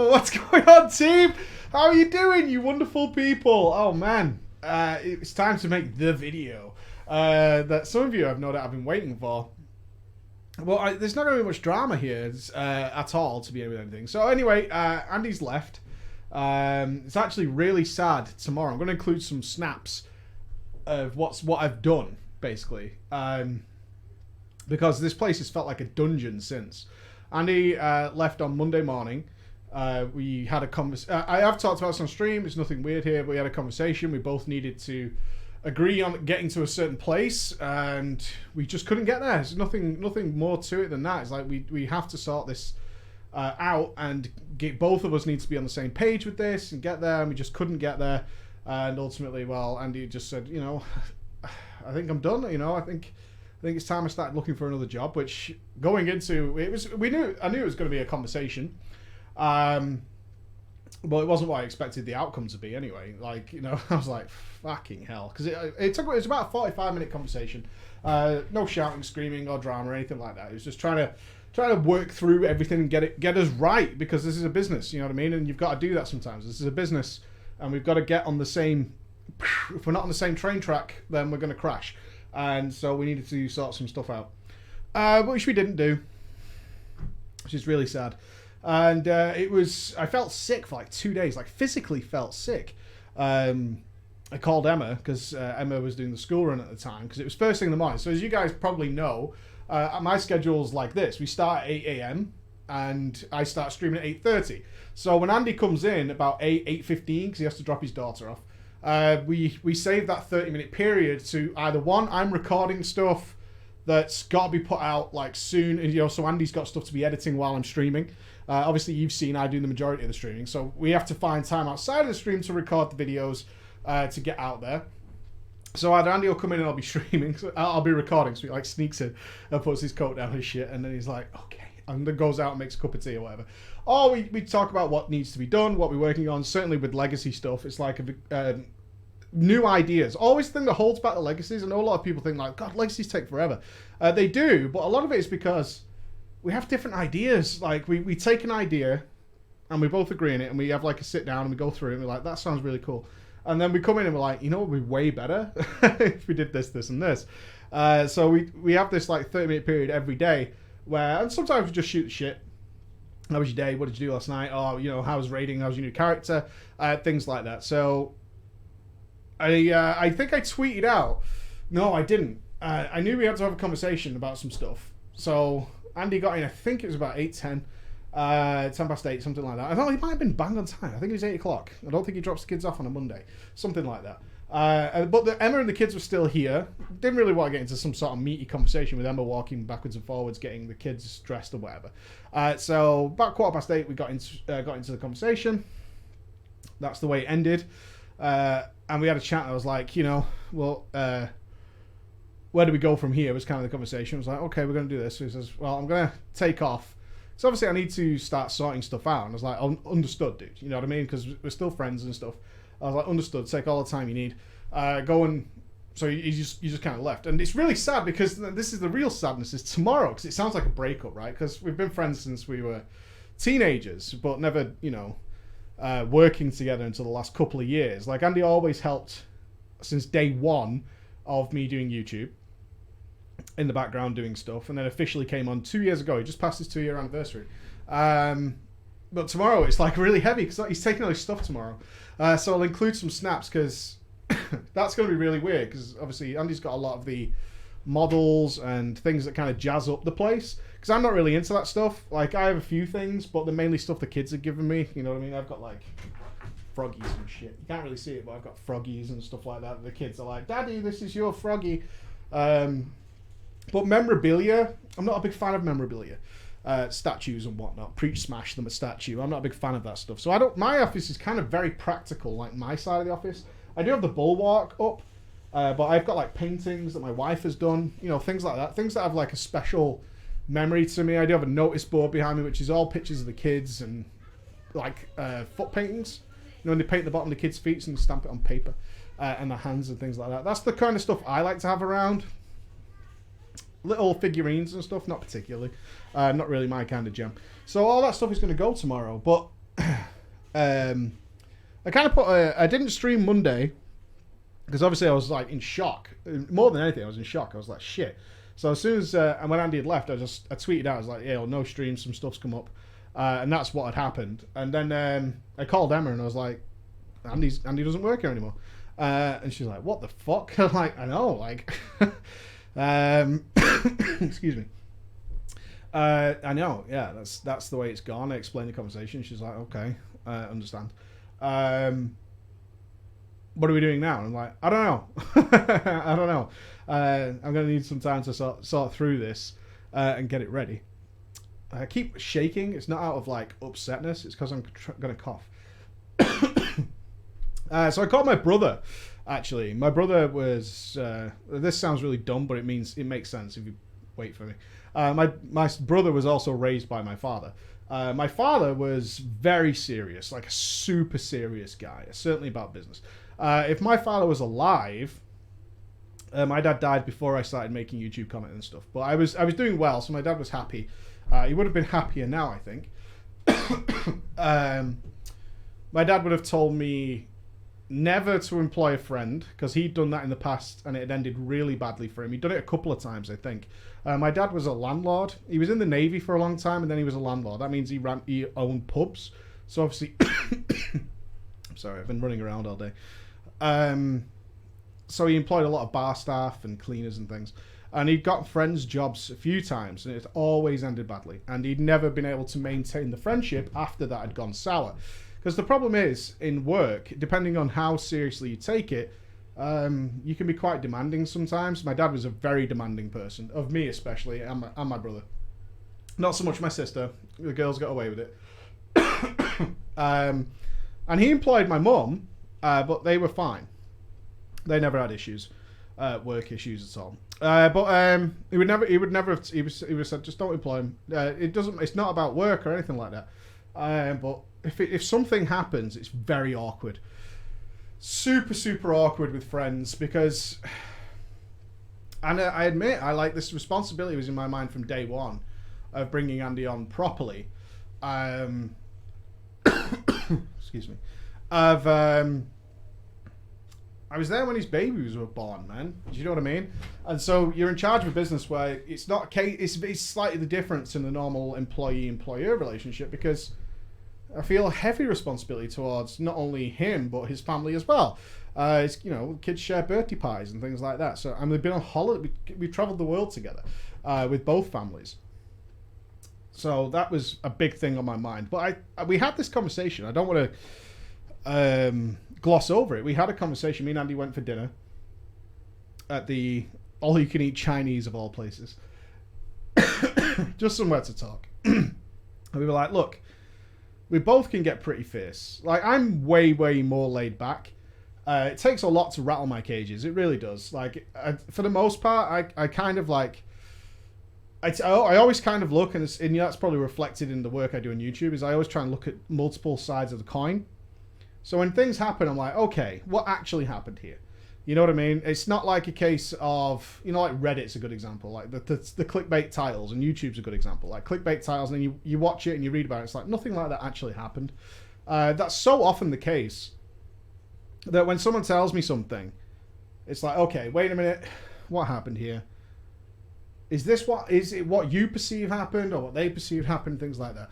What's going on, team? How are you doing, you wonderful people? Oh man, it's time to make the video that some of you have no doubt have been waiting for. Well, there's not going to be much drama here at all, to be with anything. So anyway, Andy's left. It's actually really sad tomorrow. I'm going to include some snaps of what I've done, basically, because this place has felt like a dungeon since. Andy left on Monday morning. We had a conversation. I have talked about this on stream. There's nothing weird here, but we had a conversation. We both needed to agree on getting to a certain place, and we just couldn't get there. There's nothing more to it than that. It's like we have to sort this out, and both of us need to be on the same page with this and get there, and we just couldn't get there. And ultimately, well, Andy just said, you know, I think I'm done. You know, I think it's time I started looking for another job, which going into it was, I knew it was going to be a conversation. But it wasn't what I expected the outcome to be anyway. Like, you know, I was like, fucking hell. Because it was about a 45-minute conversation. No shouting, screaming, or drama or anything like that. It was just trying to work through everything and get us right, because this is a business, you know what I mean? And you've got to do that sometimes. This is a business, and we've got to get on the same... If we're not on the same train track, then we're going to crash. And so we needed to sort some stuff out. Which we didn't do, which is really sad. And I felt sick for like 2 days, like physically felt sick. I called Emma, because Emma was doing the school run at the time, because it was first thing in the morning. So as you guys probably know, my schedule's like this. We start at 8 a.m. and I start streaming at 8:30. So when Andy comes in about 8:15, because he has to drop his daughter off, we save that 30-minute period to either one, I'm recording stuff that's got to be put out like soon, and, you know, so Andy's got stuff to be editing while I'm streaming. Obviously, you've seen I do the majority of the streaming, so we have to find time outside of the stream to record the videos to get out there. So either Andy will come in and I'll be streaming, so I'll be recording, so he like sneaks in and puts his coat down and shit, and then he's like, okay, and then goes out and makes a cup of tea or whatever. Or we talk about what needs to be done, what we're working on. Certainly with legacy stuff, it's like new ideas. Always the thing that holds back the legacies. I know a lot of people think like, God, legacies take forever. They do, but a lot of it is because we have different ideas. Like we take an idea and we both agree on it, and we have like a sit down and we go through it and we're like, that sounds really cool. And then we come in and we're like, you know what would be way better if we did this, this, and this. So we have this like 30-minute period every day where, and sometimes we just shoot the shit. How was your day? What did you do last night? Or, you know, how was raiding? How was your new character? Things like that. So I think I tweeted out. No, I didn't. I knew we had to have a conversation about some stuff. So Andy got in, I think it was about 8:10. 10 past 8, something like that. I thought he might have been bang on time. I think it was 8 o'clock. I don't think he drops the kids off on a Monday. Something like that. But Emma and the kids were still here. Didn't really want to get into some sort of meaty conversation with Emma walking backwards and forwards, getting the kids dressed or whatever. So about 8:15, we got into the conversation. That's the way it ended. And we had a chat. And I was like, you know, well, where do we go from here? Was kind of the conversation. I was like, okay, we're going to do this. So he says, well, I'm going to take off. So obviously I need to start sorting stuff out. And I was like, understood, dude. You know what I mean? Because we're still friends and stuff. I was like, understood. Take all the time you need. Go and... So you just kind of left. And it's really sad, because this is the real sadness, is tomorrow. Because it sounds like a breakup, right? Because we've been friends since we were teenagers, but never, you know, working together until the last couple of years. Like, Andy always helped since day one of me doing YouTube, in the background doing stuff, and then officially came on 2 years ago. He just passed his 2-year anniversary. But tomorrow it's like really heavy, because he's taking all his stuff tomorrow. So I'll include some snaps, because that's going to be really weird, because obviously Andy's got a lot of the models and things that kind of jazz up the place, because I'm not really into that stuff. Like, I have a few things, but they're mainly stuff the kids have given me, you know what I mean? I've got like froggies and shit. You can't really see it, but I've got froggies and stuff like that. The kids are like, Daddy, this is your froggy. But memorabilia, I'm not a big fan of memorabilia. Statues and whatnot. Preach smash them a statue. I'm not a big fan of that stuff. So my office is kind of very practical, like my side of the office. I do have the bulwark up, but I've got like paintings that my wife has done, you know, things like that. Things that have like a special memory to me. I do have a notice board behind me, which is all pictures of the kids and like foot paintings. You know, when they paint the bottom of the kids' feet and stamp it on paper and their hands and things like that. That's the kind of stuff I like to have around. Little figurines and stuff, not particularly. Not really my kind of jam. So all that stuff is going to go tomorrow. But I kind of put I didn't stream Monday because obviously I was like in shock. More than anything, I was in shock. I was like, shit. So as soon as and when Andy had left, I tweeted out, I was like, yeah, well, no stream, some stuff's come up, and that's what had happened. And then I called Emma and I was like, Andy doesn't work here anymore, and she's like, what the fuck? I'm like, I know, like, excuse me. I know, yeah, that's the way it's gone. I explained the conversation. She's like, okay, I understand. What are we doing now? And I'm like, I don't know. I don't know. I'm going to need some time to sort through this and get it ready. I keep shaking. It's not out of like upsetness. It's because I'm going to cough. So I called my brother. Actually, my brother was. This sounds really dumb, but it makes sense if you wait for me. My brother was also raised by my father. My father was very serious, like a super serious guy, certainly about business. If my father was alive, my dad died before I started making YouTube content and stuff. But I was doing well, so my dad was happy. He would have been happier now, I think. My dad would have told me never to employ a friend because he'd done that in the past and it had ended really badly for him. He'd done it a couple of times, I think. My dad was a landlord. He was in the Navy for a long time and then he was a landlord. That means he owned pubs. So obviously, sorry, I've been running around all day. So he employed a lot of bar staff and cleaners and things. And he'd got friends' jobs a few times and it always ended badly. And he'd never been able to maintain the friendship after that had gone sour. Because the problem is, in work, depending on how seriously you take it, you can be quite demanding sometimes. My dad was a very demanding person, of me especially, and my brother. Not so much my sister. The girls got away with it. And he employed my mum, but they were fine. They never had issues, work issues at all. But he would never have. He was said, just don't employ him. It's not about work or anything like that. But if something happens, it's very awkward. Super, super awkward with friends because, and I admit, this responsibility was in my mind from day one of bringing Andy on properly. Excuse me. I was there when his babies were born, man. Do you know what I mean? And so you're in charge of a business where it's not a case. It's slightly the difference in the normal employee-employer relationship because I feel a heavy responsibility towards not only him but his family as well. Kids share birthday pies and things like that. So we've been on holiday. We traveled the world together with both families. So that was a big thing on my mind. But we had this conversation. I don't want to gloss over it. We had a conversation. Me and Andy went for dinner at the all-you-can-eat Chinese of all places. Just somewhere to talk. And we were like, look, we both can get pretty fierce. Like, I'm way, way more laid back. It takes a lot to rattle my cages. It really does. Like, for the most part, I kind of like... I always kind of look, and that's probably reflected in the work I do on YouTube, is I always try and look at multiple sides of the coin. So when things happen, I'm like, okay, what actually happened here? You know what I mean? It's not like a case of, like Reddit's a good example, like the clickbait titles, and YouTube's a good example. Like clickbait titles, and then you watch it and you read about it, it's like nothing like that actually happened. That's so often the case that when someone tells me something, it's like, okay, wait a minute, what happened here? Is it what you perceive happened or what they perceive happened, things like that.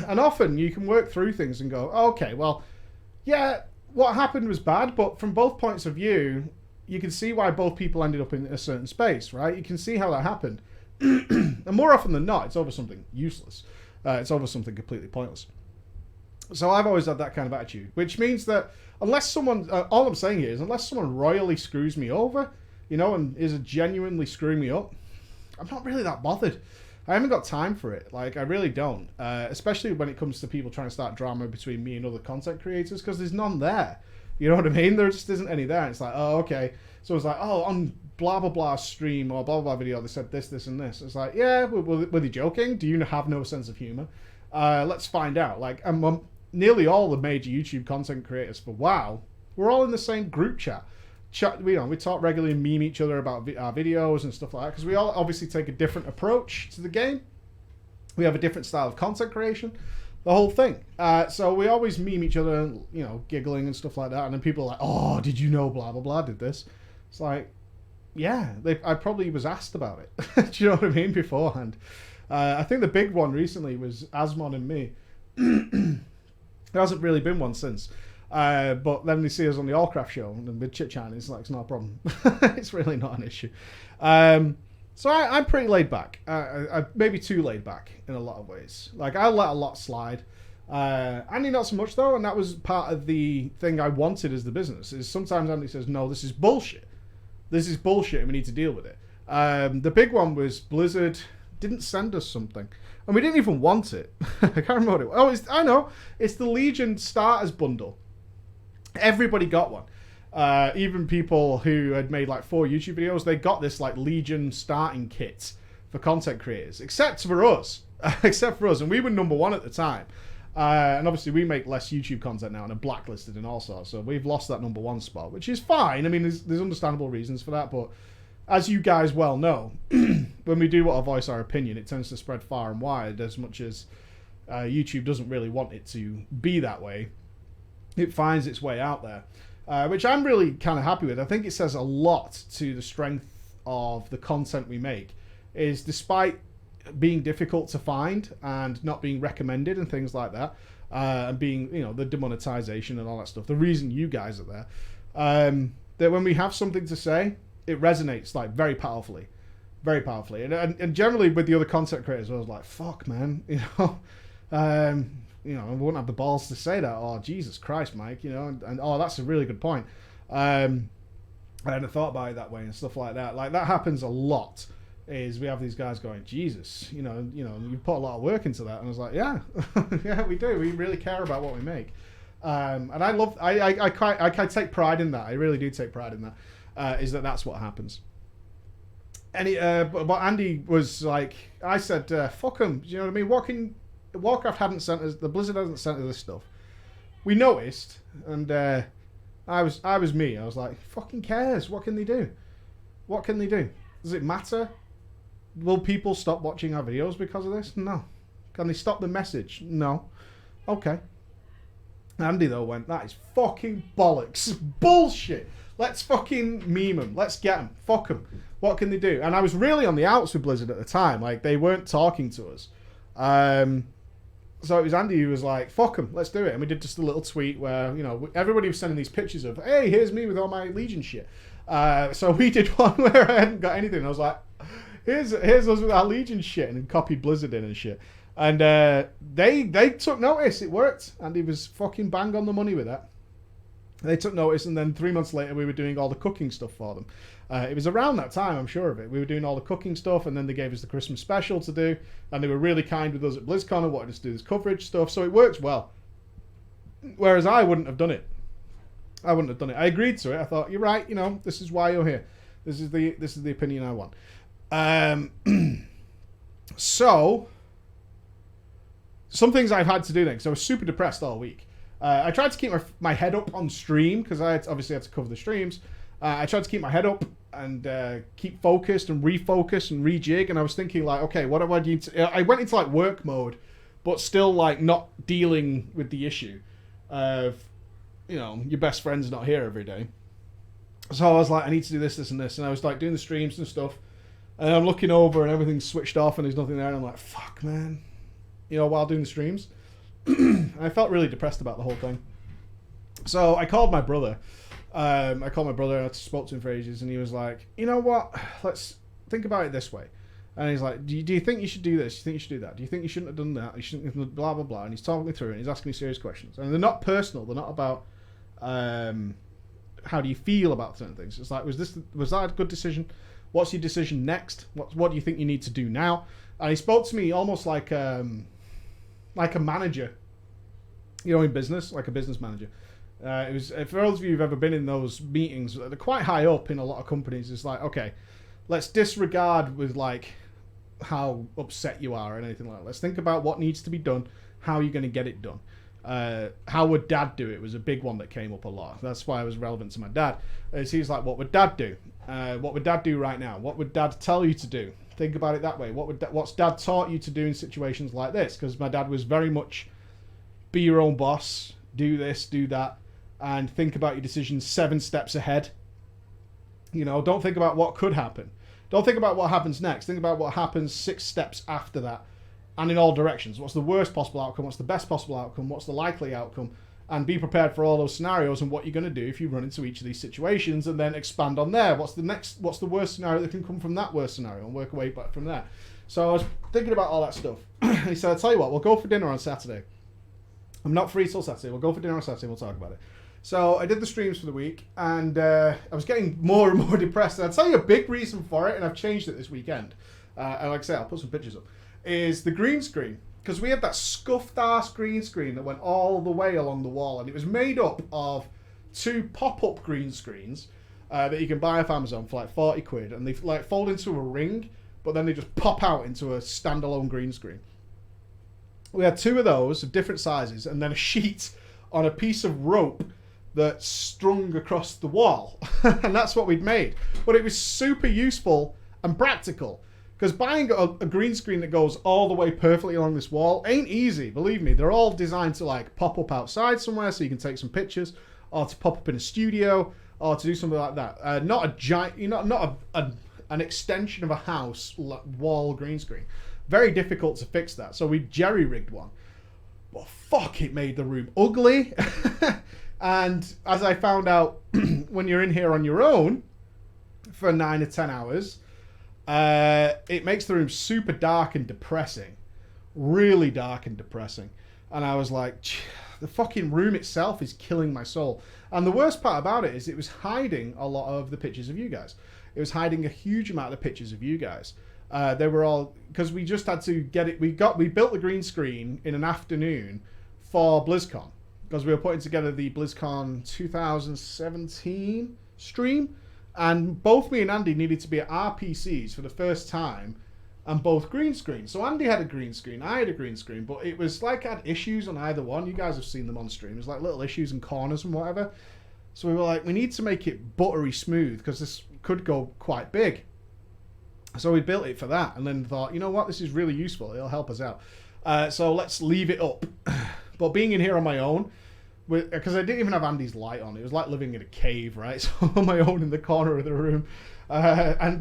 And often you can work through things and go, okay, well, yeah, what happened was bad, but from both points of view, you can see why both people ended up in a certain space, right? You can see how that happened. And more often than not, it's over something useless. It's over something completely pointless. So I've always had that kind of attitude, which means that unless someone, all I'm saying here is unless someone royally screws me over, and is genuinely screwing me up, I'm not really that bothered. I haven't got time for it. Like, I really don't. Especially when it comes to people trying to start drama between me and other content creators, because there's none there. You know what I mean? There just isn't any there. And it's like, oh, okay. So it's like, oh, on blah, blah, blah stream or blah, blah, blah video, they said this, this, and this. It's like, yeah, were they joking? Do you have no sense of humor? Let's find out. Like, nearly all the major YouTube content creators for WoW, we're all in the same group chat. We talk regularly and meme each other about our videos and stuff like that because we all obviously take a different approach to the game. We have a different style of content creation. The whole thing. So we always meme each other, you know, giggling and stuff like that. And then people are like, "Oh, did you know blah blah blah did this?" It's like, yeah, I probably was asked about it. Do you know what I mean beforehand? I think the big one recently was Asmon and me. There hasn't really been one since. But then they see us on the Allcraft show and with chit chatting, it's like, it's not a problem. It's really not an issue. So I'm pretty laid back. I maybe too laid back in a lot of ways. Like, I let a lot slide. Andy not so much though, and that was part of the thing I wanted as the business. Is sometimes Andy says, "No, this is bullshit. This is bullshit, and we need to deal with it." The big one was Blizzard didn't send us something, and we didn't even want it. I can't remember what it was. Oh, I know. It's the Legion starters bundle. Everybody got one. Even people who had made like 4 YouTube videos, they got this like Legion starting kit for content creators, except for us. And we were number 1 at the time. And obviously we make less YouTube content now and are blacklisted and all sorts, so we've lost that number 1 spot, which is fine. I mean, there's understandable reasons for that, but as you guys well know, when we do want to voice our opinion, it tends to spread far and wide. As much as YouTube doesn't really want it to be that way, it finds its way out there, which I'm really kind of happy with. I think it says a lot to the strength of the content we make, is despite being difficult to find and not being recommended and things like that, and being, you know, the demonetization and all that stuff, the reason you guys are there, that when we have something to say, it resonates like very powerfully. And generally with the other content creators, I was like, fuck man, you know, I wouldn't have the balls to say that. Oh, Jesus Christ, Mike, you know, and oh, that's a really good point. I hadn't thought about it that way and stuff like that. Like, that happens a lot, is we have these guys going, Jesus, you know, you put a lot of work into that. And I was like, yeah, yeah, we do. We really care about what we make. And I take pride in that. I really do take pride in that, is that's what happens. And but Andy was like, I said, fuck them. You know what I mean? Warcraft hadn't sent us, the Blizzard hasn't sent us this stuff. We noticed, and I was me. I was like, fucking cares? What can they do? What can they do? Does it matter? Will people stop watching our videos because of this? No. Can they stop the message? No. Okay. Andy though went, that is fucking bollocks. Bullshit. Let's fucking meme them. Let's get them. Fuck them. What can they do? And I was really on the outs with Blizzard at the time. Like, they weren't talking to us. So it was Andy who was like, fuck them, let's do it. And we did just a little tweet where, you know, everybody was sending these pictures of, hey, here's me with all my Legion shit. So we did one where I hadn't got anything. I was like, here's us with our Legion shit, and copied Blizzard in and shit. And they took notice. It worked. Andy was fucking bang on the money with that. They took notice, and then 3 months later we were doing all the cooking stuff for them. It was around that time, I'm sure of it. We were doing all the cooking stuff, and then they gave us the Christmas special to do, and they were really kind with us at BlizzCon and wanted us to do this coverage stuff, so it worked well. Whereas I wouldn't have done it. I wouldn't have done it. I agreed to it. I thought, you're right, you know, this is why you're here. This is the opinion I want. So, some things I've had to do then, because I was super depressed all week. I tried to keep my head up on stream, because I obviously had to cover the streams. I tried to keep my head up and keep focused and refocus and rejig, and I was thinking like, okay, what do I need to... I went into like work mode, but still like not dealing with the issue of, you know, your best friend's not here every day. So I was like, I need to do this, this, and this, and I was like doing the streams and stuff, and I'm looking over and everything's switched off and there's nothing there, and I'm like, fuck, man, you know, while doing the streams. And I felt really depressed about the whole thing. So I called my brother. I spoke to him for ages, and he was like, you know what, let's think about it this way. And he's like, do you think you should do this? Do you think you should do that? Do you think you shouldn't have done that? You shouldn't have blah, blah, blah. And he's talking me through it, and he's asking me serious questions. And they're not personal. They're not about how do you feel about certain things. It's like, was that a good decision? What's your decision next? What do you think you need to do now? And he spoke to me almost like a manager, you know, in business, like a business manager. It was, for those of you who've ever been in those meetings, they're quite high up in a lot of companies. It's like, okay, let's disregard with like how upset you are or anything like that. Let's think about what needs to be done. How are you going to get it done? How would Dad do it was a big one that came up a lot. That's why it was relevant to my dad. He's like, what would Dad do? What would Dad do right now? What would Dad tell you to do? Think about it that way. What's Dad taught you to do in situations like this? Because my dad was very much be your own boss, do this, do that, and think about your decisions 7 steps ahead. You know, don't think about what could happen. Don't think about what happens next. Think about what happens 6 steps after that, and in all directions. What's the worst possible outcome? What's the best possible outcome? What's the likely outcome? And be prepared for all those scenarios and what you're going to do if you run into each of these situations, and then expand on there. What's the worst scenario that can come from that worst scenario, and work away back from there. So I was thinking about all that stuff. He said, I'll tell you what, we'll go for dinner on Saturday. I'm not free till Saturday. We'll go for dinner on Saturday and we'll talk about it. So I did the streams for the week, and I was getting more and more depressed. And I'll tell you a big reason for it, and I've changed it this weekend. And like I say, I'll put some pictures up, is the green screen. Because we had that scuffed-ass green screen that went all the way along the wall, and it was made up of 2 pop-up green screens that you can buy off Amazon for like 40 quid, and they like fold into a ring, but then they just pop out into a standalone green screen. We had 2 of those of different sizes, and then a sheet on a piece of rope that strung across the wall. And that's what we'd made. But it was super useful and practical. Because buying a green screen that goes all the way perfectly along this wall ain't easy, believe me. They're all designed to like pop up outside somewhere so you can take some pictures, or to pop up in a studio, or to do something like that. Not a giant, an extension of a house wall green screen. Very difficult to fix that. So we jerry-rigged one. But fuck, it made the room ugly. And as I found out, when you're in here on your own for 9 or 10 hours, it makes the room super dark and depressing. Really dark and depressing. And I was like, the fucking room itself is killing my soul. And the worst part about it is it was hiding a lot of the pictures of you guys. It was hiding a huge amount of the pictures of you guys. They were all, because we just had to get it, we built the green screen in an afternoon for BlizzCon. Because we were putting together the BlizzCon 2017 stream. And both me and Andy needed to be at our PCs for the first time, and both green screens. So Andy had a green screen, I had a green screen, but it was like I had issues on either one. You guys have seen them on stream. It was like little issues in corners and whatever. So we were like, we need to make it buttery smooth because this could go quite big. So we built it for that, and then thought, you know what, this is really useful. It'll help us out. So let's leave it up. But being in here on my own, because I didn't even have Andy's light on. It was like living in a cave, right? So on my own in the corner of the room. And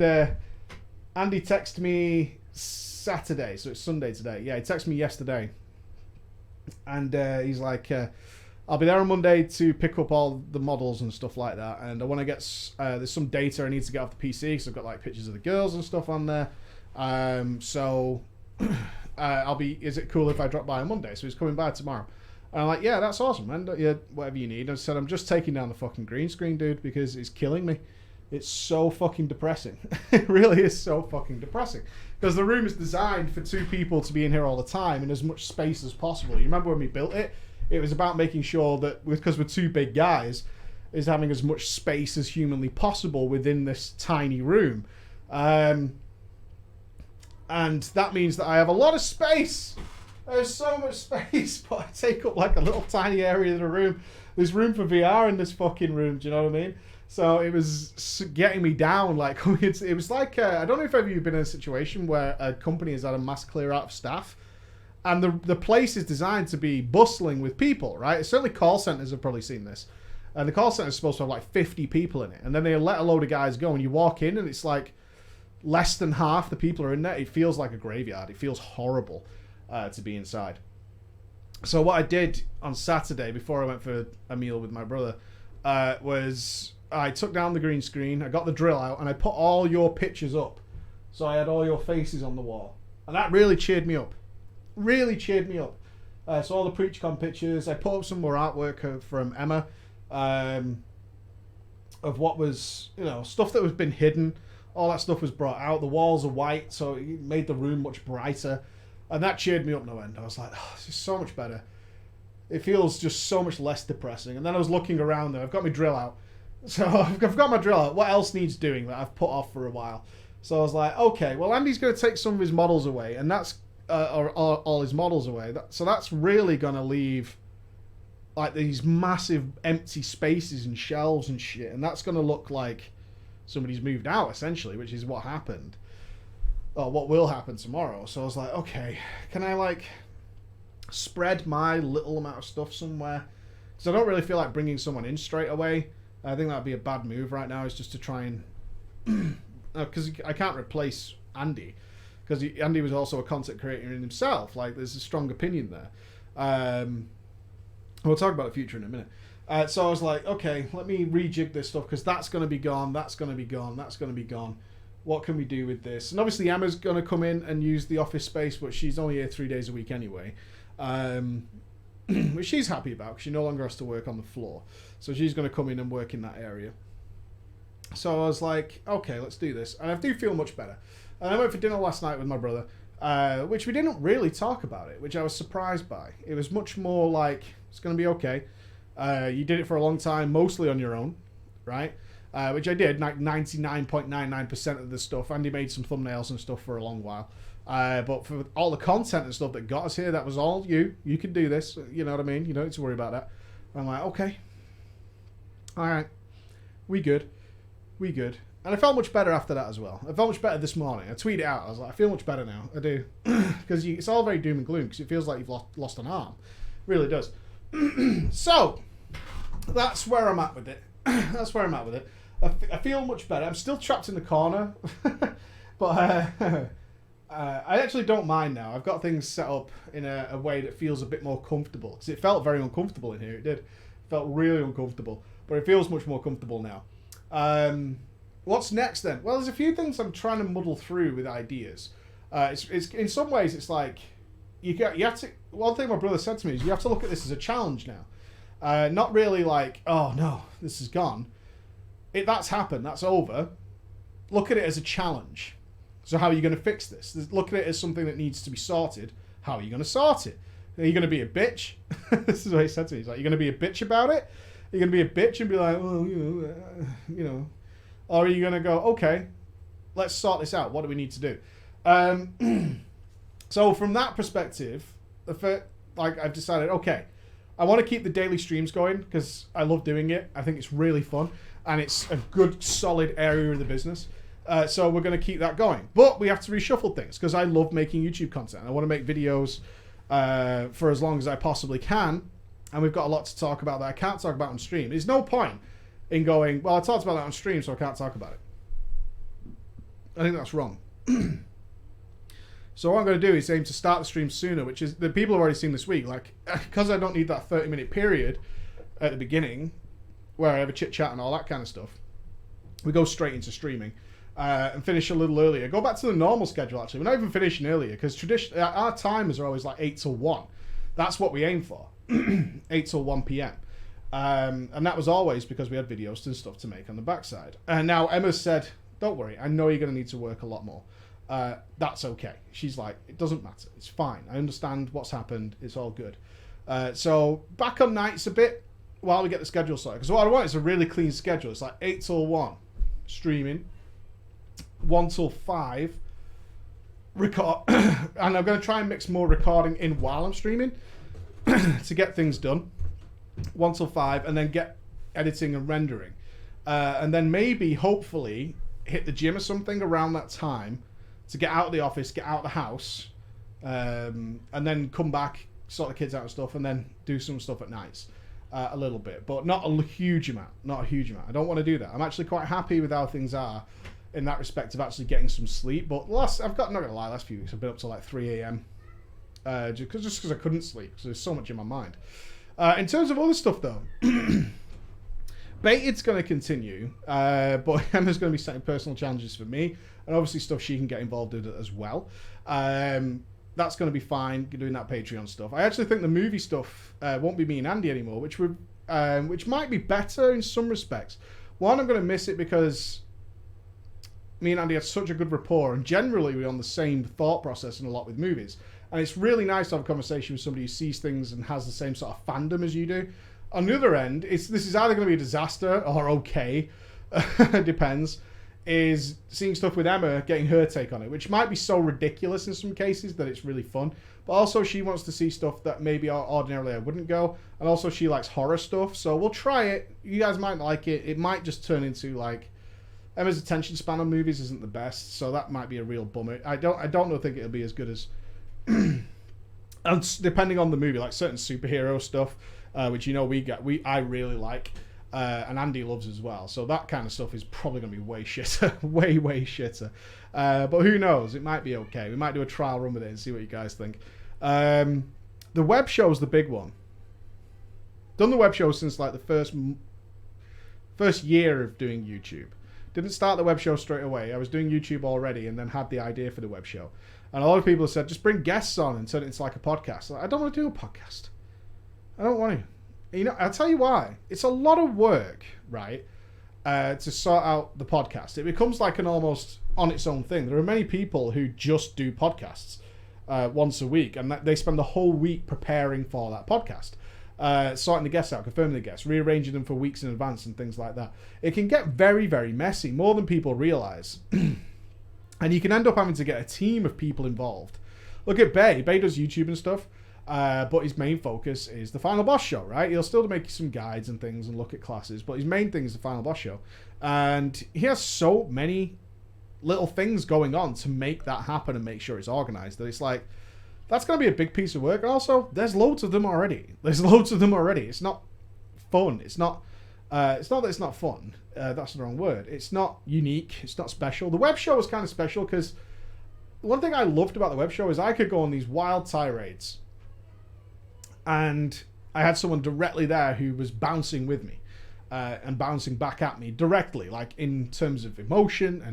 Andy texted me Saturday, so it's Sunday today. Yeah, he texted me yesterday. And he's like, I'll be there on Monday to pick up all the models and stuff like that. And I want to get, there's some data I need to get off the PC, because I've got like pictures of the girls and stuff on there. So I'll be, is it cool if I drop by on Monday? So he's coming by tomorrow. And I'm like, yeah, that's awesome, man. Yeah, whatever you need. And I said, I'm just taking down the fucking green screen, dude, because it's killing me. It's so fucking depressing. It really is so fucking depressing. Because the room is designed for 2 people to be in here all the time in as much space as possible. You remember when we built it? It was about making sure that, because we're 2 big guys, is having as much space as humanly possible within this tiny room. And that means that I have a lot of space. There's so much space, but I take up like a little tiny area of the room. There's room for VR in this fucking room, do you know what I mean? So it was getting me down. Like, it was like, I don't know if ever you've been in a situation where a company has had a mass clear out of staff, and the place is designed to be bustling with people, right? Certainly call centers have probably seen this. And the call center is supposed to have like 50 people in it, and then they let a load of guys go, and you walk in and it's like less than half the people are in there. It feels like a graveyard. It feels horrible. To be inside. So what I did on Saturday before I went for a meal with my brother was I took down the green screen, I got the drill out, and I put all your pictures up. So I had all your faces on the wall. And that really cheered me up. Really cheered me up. So all the PreachCon pictures, I put up some more artwork from Emma of what was, stuff that was been hidden. All that stuff was brought out. The walls are white, so it made the room much brighter. And that cheered me up no end. I was like, oh, this is so much better. It feels just so much less depressing. And then I was looking around there. I've got my drill out. So I've got my drill out. What else needs doing that I've put off for a while? So I was like, okay, well, Andy's going to take some of his models away. And that's, or all his models away. So that's really going to leave like these massive empty spaces and shelves and shit. And that's going to look like somebody's moved out, essentially, which is what happened. Or what will happen tomorrow. So I was like, okay, can I spread my little amount of stuff somewhere, because I don't really feel like bringing someone in straight away. I think that'd be a bad move right now, is just to try and because I can't replace Andy, because Andy was also a content creator in himself. Like, there's a strong opinion there. We'll talk about the future in a minute. So I was like, okay, let me rejig this stuff, because that's going to be gone, that's going to be gone, that's going to be gone. What can we do with this? And obviously Emma's going to come in and use the office space, but she's only here 3 days a week anyway. Which she's happy about, because she no longer has to work on the floor. So she's going to come in and work in that area. So I was like, okay, let's do this. And I do feel much better. And I went for dinner last night with my brother, which we didn't really talk about it, which I was surprised by. It was much more like, it's going to be okay. You did it for a long time, mostly on your own, right? Which I did, like 99.99% of the stuff. Andy made some thumbnails and stuff for a long while. But for all the content and stuff that got us here, that was all you. You can do this. You know what I mean? You don't need to worry about that. I'm like, okay. All right. We good. And I felt much better after that as well. I felt much better this morning. I tweeted it out. I was like, I feel much better now. I do. Because it's all very doom and gloom, because it feels like you've lost an arm. It really does. So, that's where I'm at with it. I feel much better. I'm still trapped in the corner. But I actually don't mind now. I've got things set up in a way that feels a bit more comfortable. Because it felt very uncomfortable in here. It did. It felt really uncomfortable. But it feels much more comfortable now. What's next then? Well, there's a few things I'm trying to muddle through with ideas. It's in some ways it's like you have to. One thing my brother said to me is you have to look at this as a challenge now, not really like, oh no, this is gone. That's happened. That's over. Look at it as a challenge. So how are you going to fix this? Look at it as something that needs to be sorted. How are you going to sort it? Are you going to be a bitch? This is what he said to me. He's like, you're going to be a bitch about it? You're going to be a bitch and be like, well, you know. Or are you going to go, okay, let's sort this out. What do we need to do? So from that perspective, I've decided, okay, I want to keep the daily streams going because I love doing it. I think it's really fun and it's a good, solid area of the business. So we're going to keep that going. But we have to reshuffle things because I love making YouTube content. I want to make videos for as long as I possibly can. And we've got a lot to talk about that I can't talk about on stream. There's no point in going, well, I talked about that on stream, so I can't talk about it. I think that's wrong. So what I'm going to do is aim to start the stream sooner, which is the people have already seen this week. Like, because I don't need that 30-minute period at the beginning where I have a chit-chat and all that kind of stuff, we go straight into streaming and finish a little earlier. Go back to the normal schedule, actually. We're not even finishing earlier because traditionally our timers are always like 8 till 1. That's what we aim for, 8 till 1 p.m. And that was always because we had videos and stuff to make on the backside. And now Emma said, don't worry, I know you're going to need to work a lot more. That's okay. She's like, it doesn't matter. It's fine. I understand what's happened. It's all good. So back on nights a bit while we get the schedule sorted. Because what I want is a really clean schedule. It's like 8 till 1 streaming, 1 till 5 record. And I'm going to try and mix more recording in while I'm streaming to get things done. 1 till 5 and then get editing and rendering. And then maybe, hopefully, hit the gym or something around that time to get out of the office, get out of the house, and then come back, sort the kids out and stuff, and then do some stuff at nights a little bit, but not a huge amount. I don't want to do that. I'm actually quite happy with how things are in that respect of actually getting some sleep. But not gonna lie, last few weeks I've been up to like 3 a.m. Just because I couldn't sleep because there's so much in my mind. In terms of other stuff though. Baited's going to continue, but Emma's going to be setting personal challenges for me, and obviously stuff she can get involved in as well. That's going to be fine, doing that Patreon stuff. I actually think the movie stuff won't be me and Andy anymore, which might be better in some respects. One, I'm going to miss it because me and Andy had such a good rapport, and generally we're on the same thought process and a lot with movies. And it's really nice to have a conversation with somebody who sees things and has the same sort of fandom as you do. On the other end, this is either going to be a disaster or okay, depends, is seeing stuff with Emma, getting her take on it, which might be so ridiculous in some cases that it's really fun. But also she wants to see stuff that maybe ordinarily I wouldn't go. And also she likes horror stuff, so we'll try it. You guys might like it. It might just turn into like, Emma's attention span on movies isn't the best, so that might be a real bummer. I don't think it'll be as good as And depending on the movie, like certain superhero stuff, which I really like, and Andy loves as well. So that kind of stuff is probably going to be way shitter, way shitter. But who knows? It might be okay. We might do a trial run with it and see what you guys think. The web show's the big one. Done the web show since like the first year of doing YouTube. Didn't start the web show straight away. I was doing YouTube already and then had the idea for the web show. And a lot of people have said, just bring guests on and turn it into like a podcast. I don't want to do a podcast. I don't want to. You know, I'll tell you why. It's a lot of work, right, to sort out the podcast. It becomes like an almost on its own thing. There are many people who just do podcasts once a week, and they spend the whole week preparing for that podcast. Sorting the guests out, confirming the guests, rearranging them for weeks in advance and things like that. It can get very, very messy, more than people realize. And you can end up having to get a team of people involved. Look at Bay. Bay does YouTube and stuff, but his main focus is the Final Boss show, right? He'll still make some guides and things and look at classes, but his main thing is the Final Boss show. And he has so many little things going on to make that happen and make sure it's organized that it's like, that's going to be a big piece of work. And also, there's loads of them already. It's not fun. It's not that it's not fun. That's the wrong word. It's not unique. It's not special. The web show was kind of special because one thing I loved about the web show is I could go on these wild tirades. And I had someone directly there who was bouncing with me and bouncing back at me directly, like in terms of emotion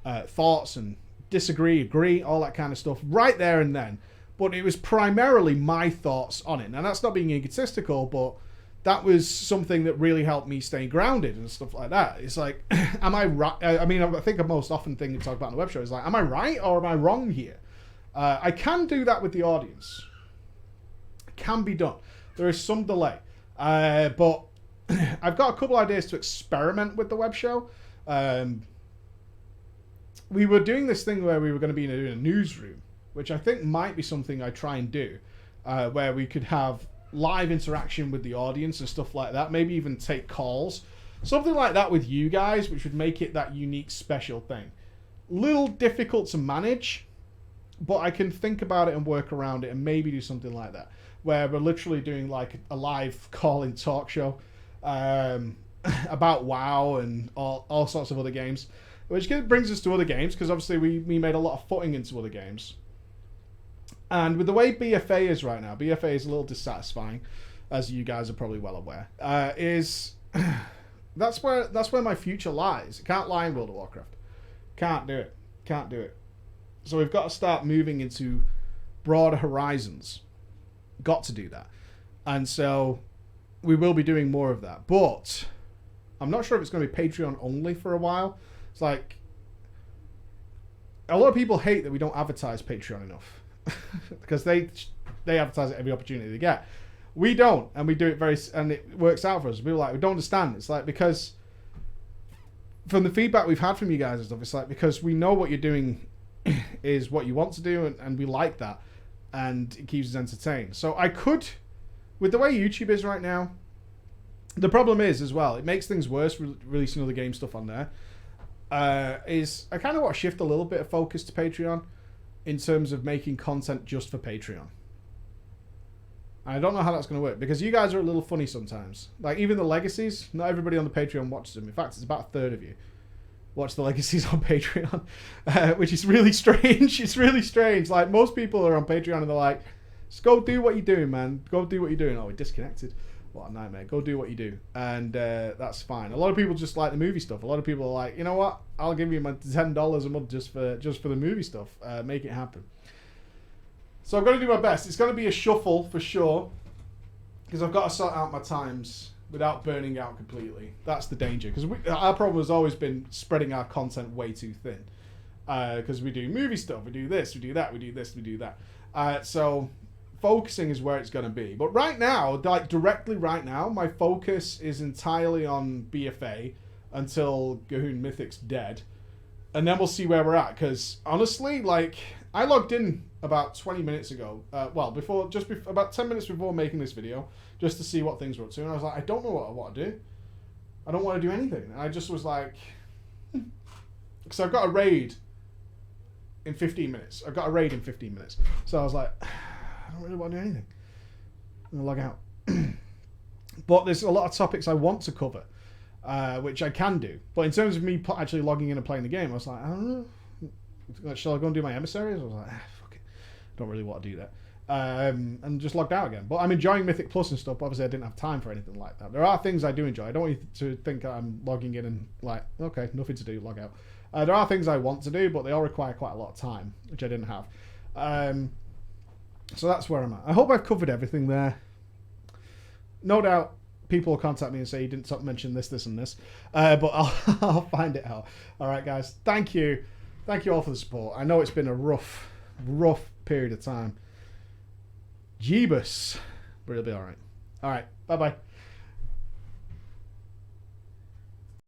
and thoughts and disagree, agree, all that kind of stuff right there and then. But it was primarily my thoughts on it. Now, that's not being egotistical, but that was something that really helped me stay grounded and stuff like that. It's like, am I right? I mean, I think the most often thing you talk about on the web show is like, am I right or am I wrong here? I can do that with the audience. It can be done. There is some delay. But I've got a couple ideas to experiment with the web show. We were doing this thing where we were going to be in a newsroom, which I think might be something I try and do, where we could have live interaction with the audience and stuff like that, maybe even take calls. Something like that with you guys, which would make it that unique, special thing. Little difficult to manage, but I can think about it and work around it and maybe do something like that, where we're literally doing like a live call-in talk show about WoW and all sorts of other games, which brings us to other games, because obviously we made a lot of footing into other games. And with the way BFA is right now, BFA is a little dissatisfying, as you guys are probably well aware. That's where my future lies. It can't lie in World of Warcraft. Can't do it. So we've got to start moving into broader horizons. Got to do that. And so we will be doing more of that. But I'm not sure if it's going to be Patreon only for a while. It's like, a lot of people hate that we don't advertise Patreon enough. Because they advertise it every opportunity they get. We don't, and we do it and it works out for us. People are like, we don't understand. It's like, because from the feedback we've had from you guys and stuff, it's like, because we know what you're doing is what you want to do, and we like that, and it keeps us entertained. So I could, with the way YouTube is right now, the problem is as well, it makes things worse releasing other game stuff on there. Is I kind of want to shift a little bit of focus to Patreon in terms of making content just for Patreon. I don't know how that's going to work, because you guys are a little funny sometimes. Like, even the legacies, not everybody on the Patreon watches them. In fact, it's about a third of you watch the legacies on Patreon, which is really strange. It's really strange. Like, most people are on Patreon and they're like, just go do what you're doing, man. Go do what you're doing. Oh, we're disconnected. What a nightmare. Go do what you do. And that's fine. A lot of people just like the movie stuff. A lot of people are like, you know what? I'll give you my $10 a month just for the movie stuff. Make it happen. So I'm going to do my best. It's going to be a shuffle for sure, because I've got to sort out my times without burning out completely. That's the danger, because our problem has always been spreading our content way too thin. Because we do movie stuff, we do this, we do that, we do this, we do that. So focusing is where it's going to be. But right now, like directly right now, my focus is entirely on BFA until Gahoon Mythic's dead. And then we'll see where we're at. Because honestly, like, I logged in about 20 minutes ago. About 10 minutes before making this video, just to see what things were up to. And I was like, I don't know what I want to do. I don't want to do anything. And I just was like, because I've got a raid in 15 minutes. So I was like, I don't really want to do anything. I'm going to log out. But there's a lot of topics I want to cover, which I can do. But in terms of me actually logging in and playing the game, I was like, I don't know. Shall I go and do my emissaries? I was like, fuck it. I don't really want to do that. And just logged out again. But I'm enjoying Mythic Plus and stuff. But obviously, I didn't have time for anything like that. There are things I do enjoy. I don't want you to think I'm logging in and like, okay, nothing to do, log out. There are things I want to do, but they all require quite a lot of time, which I didn't have. So that's where I'm at. I hope I've covered everything there. No doubt people will contact me and say you didn't mention this, and this. But I'll find it out. All right, guys. Thank you. Thank you all for the support. I know it's been a rough period of time. Jeebus. But it'll be all right. All right. Bye-bye.